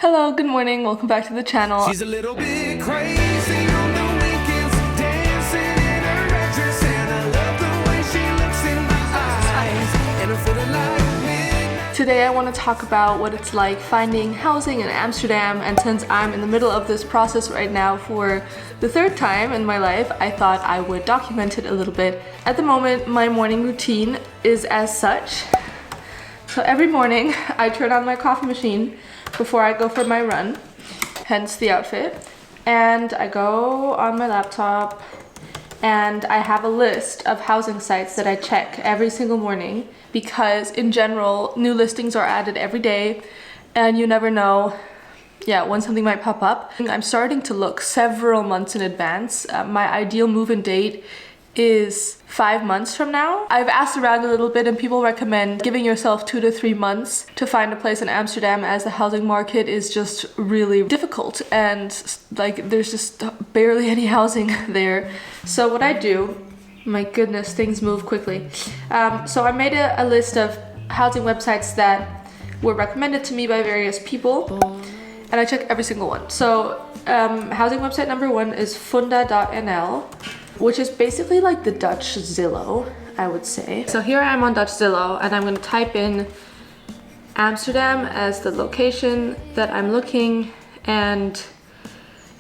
Hello, good morning, welcome back to the channel. She's a little bit crazy on the weekends, dancing in her red dress, and I love the way she looks in my eyes, and I'm feeling like midnight. Today I want to talk about what it's like finding housing in Amsterdam, and since I'm in the middle of this process right now for the third time in my life, I thought I would document it a little bit. At the moment, my morning routine is as such. So every morning I turn on my coffee machine before I go for my run, hence the outfit, and I go on my laptop and I have a list of housing sites that I check every single morning because in general new listings are added every day and you never know when something might pop up. I'm starting to look several months in advance. My ideal move-in date is 5 months from now. I've asked around a little bit and people recommend giving yourself 2 to 3 months to find a place in Amsterdam as the housing market is just really difficult and like there's just barely any housing there. So what I do, my goodness, things move quickly. So I made a list of housing websites that were recommended to me by various people and I check every single one. So housing website number 1 is funda.nl, which is basically like the Dutch Zillow, I would say. So here I am on Dutch Zillow and I'm gonna type in Amsterdam as the location that I'm looking, and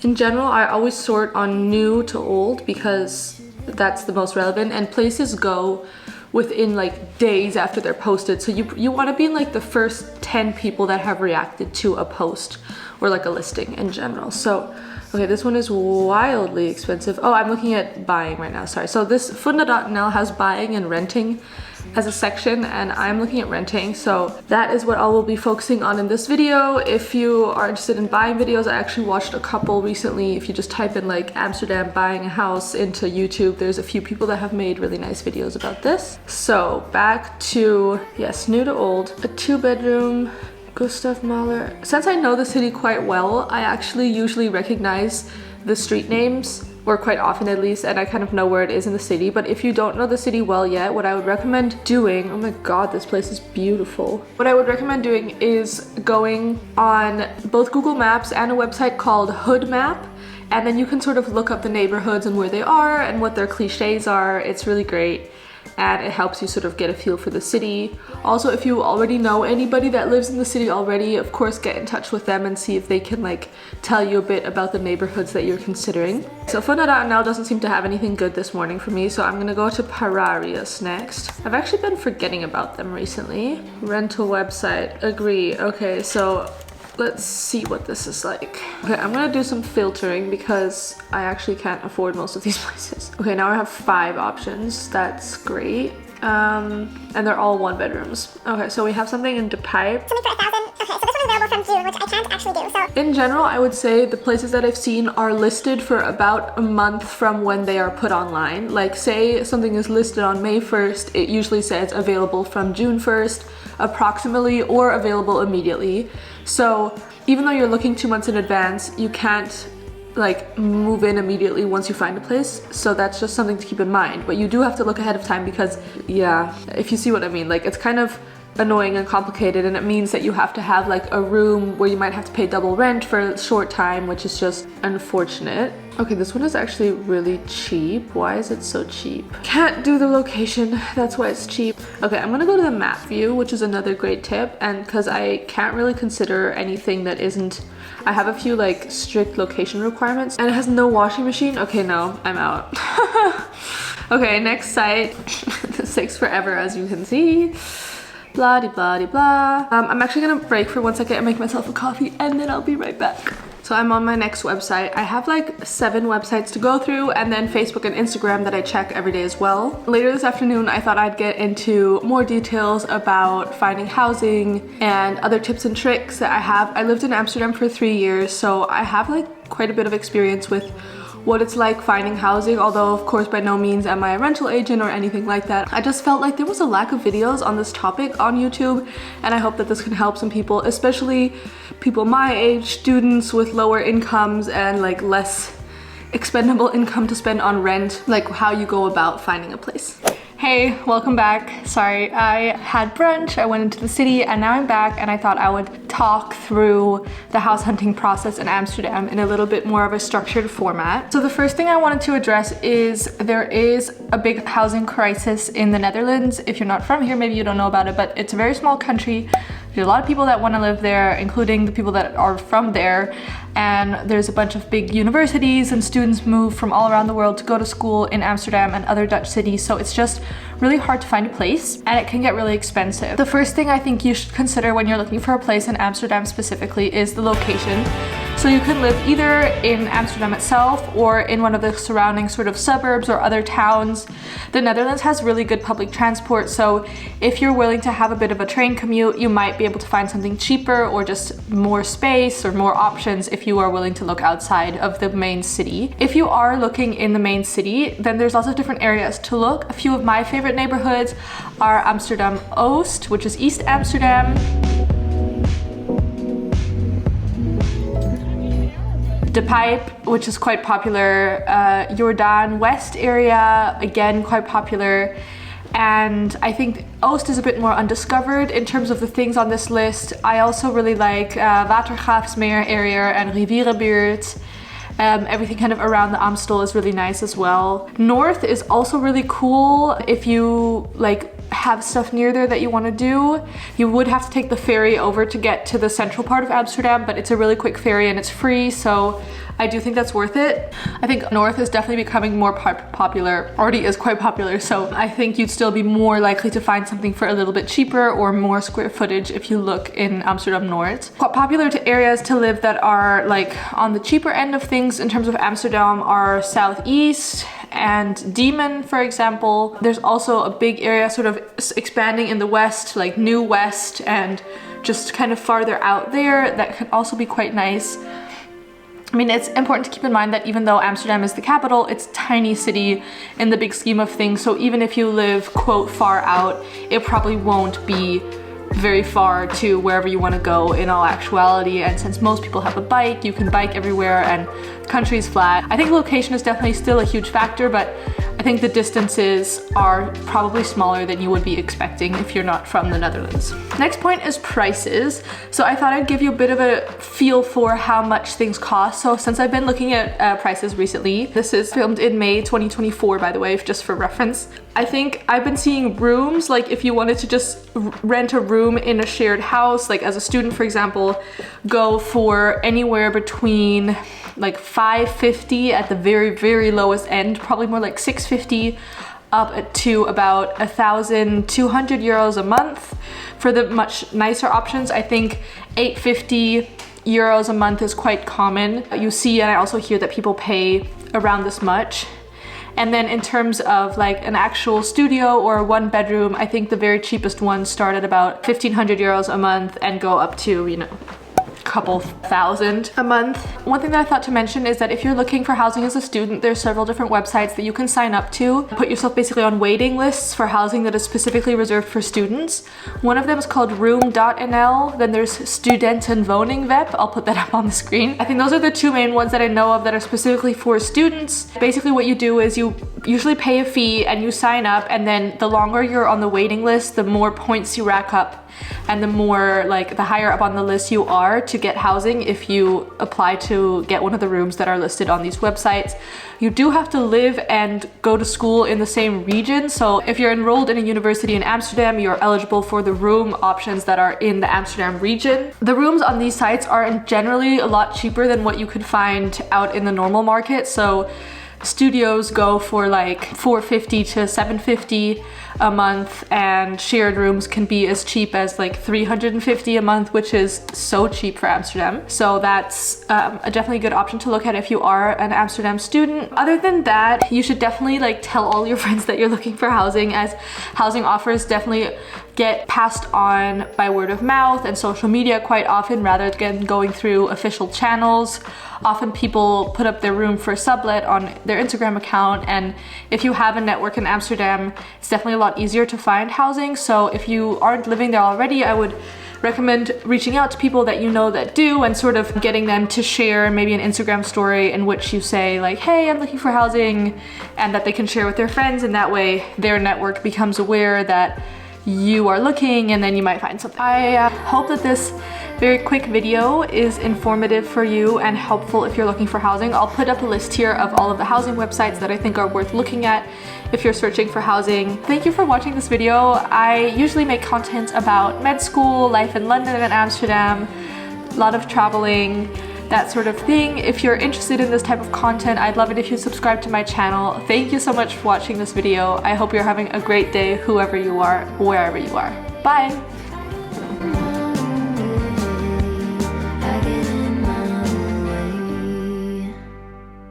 in general I always sort on new to old because that's the most relevant, and places go within like days after they're posted. So you want to be in like the first 10 people that have reacted to a post or like a listing in general. So okay, this one is wildly expensive. Oh, I'm looking at buying right now, sorry. So this funda.nl has buying and renting as a section and I'm looking at renting. So that is what I will be focusing on in this video. If you are interested in buying videos, I actually watched a couple recently. If you just type in like Amsterdam buying a house into YouTube, there's a few people that have made really nice videos about this. So back to, yes, new to old, a 2-bedroom, Gustav Mahler. Since I know the city quite well, I actually usually recognize the street names, or quite often at least, and I kind of know where it is in the city. But if you don't know the city well yet, what I would recommend doing, oh my god, this place is beautiful. What I would recommend doing is going on both Google Maps and a website called Hood Map, and then you can sort of look up the neighborhoods and where they are and what their cliches are. It's really great. And it helps you sort of get a feel for the city. Also, if you already know anybody that lives in the city already, of course get in touch with them and see if they can like tell you a bit about the neighborhoods that you're considering. So funda.nl doesn't seem to have anything good this morning for me, so I'm gonna go to Pararius next. I've actually been forgetting about them recently. Rental website, agree. Okay, so let's see what this is like. Okay, I'm gonna do some filtering because I actually can't afford most of these places. Okay, now I have 5 options. That's great. And they're all 1-bedrooms. Okay, so we have something in De Pijp. Something for 1,000. Okay, so this one is available from June, which I can't actually do. So in general, I would say the places that I've seen are listed for about a month from when they are put online. Like say something is listed on May 1st, it usually says available from June 1st, approximately, or available immediately. So even though you're looking 2 months in advance, you can't like move in immediately once you find a place. So that's just something to keep in mind. But you do have to look ahead of time because yeah, if you see what I mean, like it's kind of annoying and complicated, and it means that you have to have like a room where you might have to pay double rent for a short time, which is just unfortunate. Okay, this one is actually really cheap. Why is it so cheap? Can't do the location, that's why it's cheap. Okay, I'm gonna go to the map view, which is another great tip, and because I can't really consider anything that isn't, I have a few like strict location requirements, and it has no washing machine. Okay, no, I'm out. Okay, next site. This takes forever, as you can see. Blah de blah de blah. I'm actually gonna break for 1 second and make myself a coffee and then I'll be right back. So I'm on my next website. I have like 7 websites to go through and then Facebook and Instagram that I check every day as well. Later this afternoon, I thought I'd get into more details about finding housing and other tips and tricks that I have. I lived in Amsterdam for 3 years, so I have like quite a bit of experience with what it's like finding housing, although of course by no means am I a rental agent or anything like that. I just felt like there was a lack of videos on this topic on YouTube, and I hope that this can help some people, especially people my age, students with lower incomes and like less expendable income to spend on rent, like how you go about finding a place. Hey, welcome back. Sorry, I had brunch, I went into the city, and now I'm back, and I thought I would talk through the house hunting process in Amsterdam in a little bit more of a structured format. So the first thing I wanted to address is there is a big housing crisis in the Netherlands. If you're not from here, maybe you don't know about it, but it's a very small country. There's a lot of people that want to live there, including the people that are from there. And there's a bunch of big universities and students move from all around the world to go to school in Amsterdam and other Dutch cities. So it's just really hard to find a place and it can get really expensive. The first thing I think you should consider when you're looking for a place in Amsterdam specifically is the location. So you can live either in Amsterdam itself or in one of the surrounding sort of suburbs or other towns. The Netherlands has really good public transport, so if you're willing to have a bit of a train commute, you might be able to find something cheaper or just more space or more options if you are willing to look outside of the main city. If you are looking in the main city, then there's lots of different areas to look. A few of my favorite neighborhoods are Amsterdam Oost, which is East Amsterdam. De Pijp, which is quite popular, Jordaan West area, again quite popular, and I think Oost is a bit more undiscovered in terms of the things on this list. I also really like Watergraafsmeer area and Rivierenbuurt. Everything kind of around the Amstel is really nice as well. North is also really cool if you like have stuff near there that you want to do. You would have to take the ferry over to get to the central part of Amsterdam, but it's a really quick ferry and it's free, so I do think that's worth it. I think North is definitely becoming more popular, already is quite popular, so I think you'd still be more likely to find something for a little bit cheaper or more square footage if you look in Amsterdam North. Quite popular to areas to live that are like on the cheaper end of things in terms of Amsterdam are Southeast and Diemen, for example. There's also a big area sort of expanding in the west, like New West, and just kind of farther out there that can also be quite nice. I mean, it's important to keep in mind that even though Amsterdam is the capital, it's a tiny city in the big scheme of things. So even if you live, quote, far out, it probably won't be very far to wherever you want to go in all actuality. And since most people have a bike, you can bike everywhere and the country is flat. I think location is definitely still a huge factor, but I think the distances are probably smaller than you would be expecting if you're not from the Netherlands. Next point is prices. So I thought I'd give you a bit of a feel for how much things cost. So since I've been looking at prices recently, this is filmed in May 2024, by the way, just for reference. I think I've been seeing rooms, like if you wanted to just rent a room in a shared house, like as a student, for example, go for anywhere between like $550 at the very, very lowest end, probably more like $650 up to about 1,200 euros a month. For the much nicer options, I think 850 euros a month is quite common. You see, and I also hear that people pay around this much. And then in terms of like an actual studio or a one bedroom, I think the very cheapest ones start at about 1,500 euros a month and go up to, you know, couple thousand a month. One thing that I thought to mention is that if you're looking for housing as a student, there's several different websites that you can sign up to. Put yourself basically on waiting lists for housing that is specifically reserved for students. One of them is called room.nl, then there's Studentenwoningweb. I'll put that up on the screen. I think those are the two main ones that I know of that are specifically for students. Basically what you do is you usually pay a fee and you sign up, and then the longer you're on the waiting list, the more points you rack up and the more like the higher up on the list you are to get housing if you apply to get one of the rooms that are listed on these websites. You do have to live and go to school in the same region, so if you're enrolled in a university in Amsterdam, you're eligible for the room options that are in the Amsterdam region. The rooms on these sites are generally a lot cheaper than what you could find out in the normal market, so studios go for like $450 to $750 a month, and shared rooms can be as cheap as like $350 a month, which is so cheap for Amsterdam. So that's a definitely good option to look at if you are an Amsterdam student. Other than that, you should definitely like tell all your friends that you're looking for housing, as housing offers definitely get passed on by word of mouth and social media quite often rather than going through official channels. Often people put up their room for sublet on their Instagram account, and if you have a network in Amsterdam, it's definitely a lot easier to find housing. So if you aren't living there already, I would recommend reaching out to people that you know that do and sort of getting them to share maybe an Instagram story in which you say like, hey, I'm looking for housing, and that they can share with their friends, and that way their network becomes aware that you are looking, and then you might find something. I hope that this very quick video is informative for you and helpful if you're looking for housing. I'll put up a list here of all of the housing websites that I think are worth looking at if you're searching for housing. Thank you for watching this video. I usually make content about med school, life in London and Amsterdam, a lot of traveling, that sort of thing. If you're interested in this type of content, I'd love it if you subscribe to my channel. Thank you so much for watching this video. I hope you're having a great day, whoever you are, wherever you are. Bye!